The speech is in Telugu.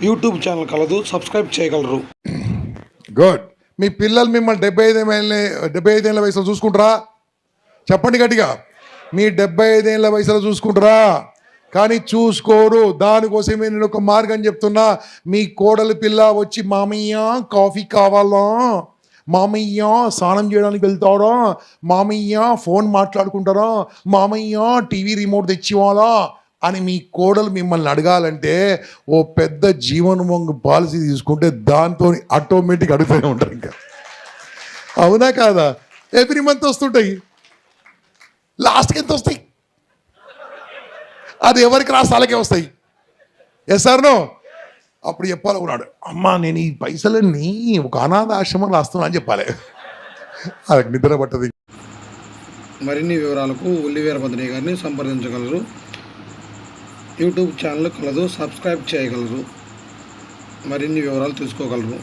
యూట్యూబ్ ఛానల్ కలదు, సబ్స్క్రైబ్ చేయగలరు. గుడ్. మీ పిల్లలు మిమ్మల్ని 75 ఏళ్ళ వయసులో చూసుకుంటారా? చెప్పండి గట్టిగా. మీ 75 ఏళ్ళ వయసులో చూసుకుంటారా? కానీ చూసుకోరు. దానికోసమే నేను ఒక మార్గం చెప్తున్నా. మీ కోడలి పిల్ల వచ్చి మామయ్య కాఫీ కావాలా, మామయ్య స్నానం చేయడానికి వెళ్తారా, మామయ్య ఫోన్ మాట్లాడుకుంటారా, మామయ్య టీవీ రిమోట్ తెచ్చివాలా అని మీ కోడలు మిమ్మల్ని అడగాలంటే ఓ పెద్ద జీవన పాలసీ తీసుకుంటే దాంతో ఆటోమేటిక్ అడుగుతూనే ఉంటారు. ఇంకా అవునా కాదా? ఎవ్రీ మంత్ వస్తుంటాయి. లాస్ట్కి ఎంత వస్తాయి? అది ఎవరికి రాస్తే వాళ్ళకే వస్తాయి. Yes sir no? అప్పుడు చెప్పాలనుకున్నాడు, అమ్మా నేను ఈ పైసలన్నీ ఒక అనాథ ఆశ్రమం రాస్తున్నా అని చెప్పాలి. అది నిద్ర పట్టదు. మరిన్ని వివరాలకు ఉల్లివేర భద్రయ్య గారిని సంప్రదించగలరు. యూట్యూబ్ ఛానల్ కలదు, సబ్స్క్రైబ్ చేయగలరు. మరిన్ని వివరాలు తెలుసుకోగలరు.